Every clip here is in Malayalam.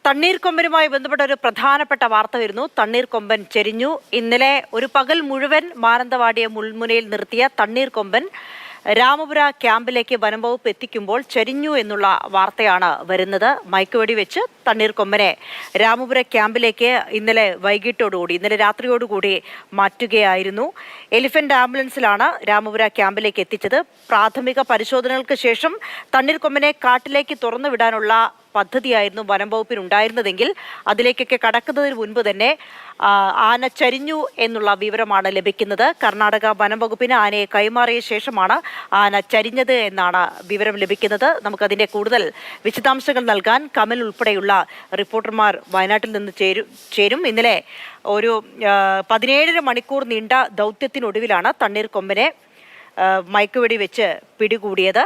തണ്ണീർക്കൊമ്പനുമായി ബന്ധപ്പെട്ട ഒരു പ്രധാനപ്പെട്ട വാർത്ത വരുന്നു. തണ്ണീർക്കൊമ്പൻ ചെരിഞ്ഞു. ഇന്നലെ ഒരു പകൽ മുഴുവൻ മാനന്തവാടിയെ മുൾമുനയിൽ നിർത്തിയ തണ്ണീർക്കൊമ്പൻ രാമപുര ക്യാമ്പിലേക്ക് വനംവകുപ്പ് എത്തിക്കുമ്പോൾ ചെരിഞ്ഞു എന്നുള്ള വാർത്തയാണ് വരുന്നത്. മയക്കുവെടി വെച്ച് തണ്ണീർക്കൊമ്പനെ രാമപുര ക്യാമ്പിലേക്ക് ഇന്നലെ രാത്രിയോടുകൂടി മാറ്റുകയായിരുന്നു. എലിഫന്റ് ആംബുലൻസിലാണ് രാമപുര ക്യാമ്പിലേക്ക് എത്തിച്ചത്. പ്രാഥമിക പരിശോധനകൾക്ക് ശേഷം തണ്ണീർക്കൊമ്പനെ കാട്ടിലേക്ക് തുറന്നുവിടാനുള്ള പദ്ധതിയായിരുന്നു വനം വകുപ്പിനുണ്ടായിരുന്നതെങ്കിൽ അതിലേക്കൊക്കെ കടക്കുന്നതിന് മുൻപ് തന്നെ ആന ചരിഞ്ഞു എന്നുള്ള വിവരമാണ് ലഭിക്കുന്നത്. കർണാടക വനം വകുപ്പിന് ആനയെ കൈമാറിയ ശേഷമാണ് ആന ചരിഞ്ഞത് എന്നാണ് വിവരം ലഭിക്കുന്നത്. നമുക്കതിൻ്റെ കൂടുതൽ വിശദാംശങ്ങൾ നൽകാൻ കമൽ ഉൾപ്പെടെയുള്ള റിപ്പോർട്ടർമാർ വയനാട്ടിൽ നിന്ന് ചേരും. ഇന്നലെ ഒരു 17 മണിക്കൂർ നീണ്ട ദൗത്യത്തിനൊടുവിലാണ് തണ്ണീർക്കൊമ്പനെ മയക്കുവെടി വെച്ച് പിടികൂടിയത്.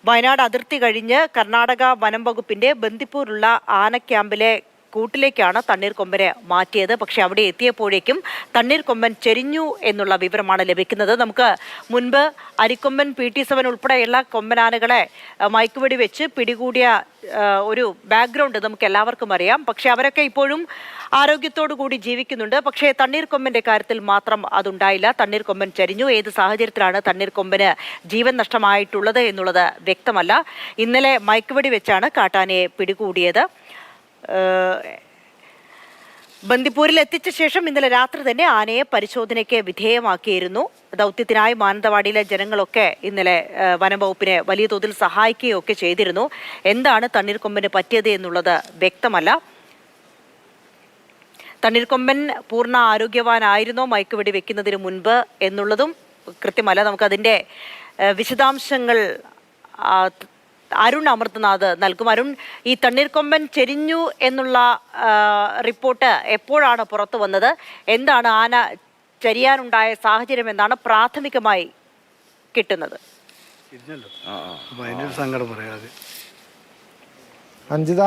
വയനാട് അതിർത്തി കഴിഞ്ഞ് കർണാടക വനം വകുപ്പിന്റെ ബന്ദിപ്പൂരിലുള്ള ആന ക്യാമ്പിലെ കൂട്ടിലേക്കാണ് തണ്ണീർക്കൊമ്പനെ മാറ്റിയത്. പക്ഷെ അവിടെ എത്തിയപ്പോഴേക്കും തണ്ണീർക്കൊമ്പൻ ചെരിഞ്ഞു എന്നുള്ള വിവരമാണ് ലഭിക്കുന്നത്. നമുക്ക് മുൻപ് അരിക്കൊമ്പൻ, PT7 ഉൾപ്പെടെയുള്ള കൊമ്പനാനകളെ മയക്കുവെടി വെച്ച് പിടികൂടിയ ഒരു ബാക്ക്ഗ്രൗണ്ട് നമുക്ക് എല്ലാവർക്കും അറിയാം. പക്ഷെ അവരൊക്കെ ഇപ്പോഴും ആരോഗ്യത്തോടു കൂടി ജീവിക്കുന്നുണ്ട്. പക്ഷേ തണ്ണീർക്കൊമ്പന്റെ കാര്യത്തിൽ മാത്രം അതുണ്ടായില്ല. തണ്ണീർക്കൊമ്പൻ ചരിഞ്ഞു. ഏത് സാഹചര്യത്തിലാണ് തണ്ണീർക്കൊമ്പന് ജീവൻ നഷ്ടമായിട്ടുള്ളത് എന്നുള്ളത് വ്യക്തമല്ല. ഇന്നലെ മയക്കുവെടി വെച്ചാണ് കാട്ടാനയെ പിടികൂടിയത്. ബന്ദിപ്പൂരിൽ എത്തിച്ച ശേഷം ഇന്നലെ രാത്രി തന്നെ ആനയെ പരിശോധനയ്ക്ക് വിധേയമാക്കിയിരുന്നു. ദൗത്യത്തിനായി മാനന്തവാടിയിലെ ജനങ്ങളൊക്കെ ഇന്നലെ വനംവകുപ്പിനെ വലിയ തോതിൽ സഹായിക്കുകയൊക്കെ ചെയ്തിരുന്നു. എന്താണ് തണ്ണീർക്കൊമ്പന് പറ്റിയത് എന്നുള്ളത് വ്യക്തമല്ല. തണ്ണീർക്കൊമ്പൻ പൂർണ്ണ ആരോഗ്യവാനായിരുന്നോ മയക്കുവെടി വെക്കുന്നതിന് മുൻപ് എന്നുള്ളതും കൃത്യമല്ല. നമുക്കതിൻ്റെ വിശദാംശങ്ങൾ അരുൺ അമൃതനാഥ് നൽകും. അരുൺ, ഈ തണ്ണീർക്കൊമ്പൻ ചെരിഞ്ഞു എന്നുള്ള റിപ്പോർട്ട് എപ്പോഴാണ് പുറത്തു വന്നത്? എന്താണ് ആന ചരിയാനുണ്ടായ സാഹചര്യം എന്നാണ് പ്രാഥമികമായി കിട്ടുന്നത്? അഞ്ജിത,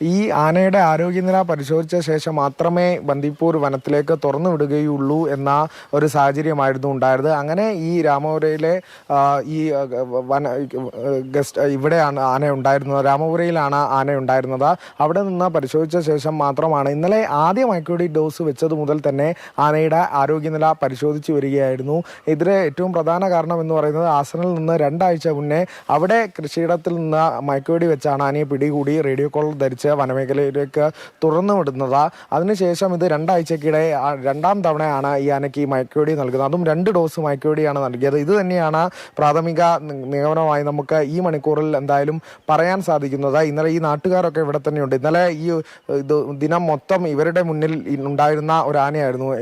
ഈ ആനയുടെ ആരോഗ്യനില പരിശോധിച്ച ശേഷം മാത്രമേ ബന്ദിപ്പൂർ വനത്തിലേക്ക് തുറന്നു വിടുകയുള്ളൂ എന്ന ഒരു സാഹചര്യമായിരുന്നു ഉണ്ടായത്. അങ്ങനെ ഈ രാമപുരയിലെ ഈ ഇവിടെയാണ് ആന ഉണ്ടായിരുന്നത്, രാമപുരയിലാണ് ആന ഉണ്ടായിരുന്നത്. അവിടെ നിന്ന് പരിശോധിച്ച ശേഷം മാത്രമാണ് ഇന്നലെ ആദ്യ മയക്കുവെടി ഡോസ് വെച്ചത് മുതൽ തന്നെ ആനയുടെ ആരോഗ്യനില പരിശോധിച്ച് വരികയായിരുന്നു. ഇതിന് ഏറ്റവും പ്രധാന കാരണം എന്ന് പറയുന്നത് ആസനിൽ നിന്ന് 2 ആഴ്ച മുന്നേ അവിടെ കൃഷിയിടത്തിൽ നിന്ന് മയക്കുവെടി വെച്ചാണ് ആനയെ പിടികൂടി റേഡിയോ കോളർ ധരിച്ച് വനമേഖലയിലേക്ക് തുറന്നു വിടുന്നത്. അതിനുശേഷം ഇത് 2 ആഴ്ചക്കിടെ 2ാം തവണയാണ് ഈ ആനയ്ക്ക് ഈ മയക്കുവെടി നൽകുന്നത്. അതും 2 ഡോസ് മയക്കുവെടിയാണ് നൽകിയത്. ഇത് തന്നെയാണ് പ്രാഥമിക നിഗമനമായി നമുക്ക് ഈ മണിക്കൂറിൽ എന്തായാലും പറയാൻ സാധിക്കുന്നത്. ഇന്നലെ ഈ നാട്ടുകാരൊക്കെ ഇവിടെ തന്നെയുണ്ട്. ഇന്നലെ ഈ ദിനം മൊത്തം ഇവരുടെ മുന്നിൽ ഉണ്ടായിരുന്ന ഒരു ആനയായിരുന്നു.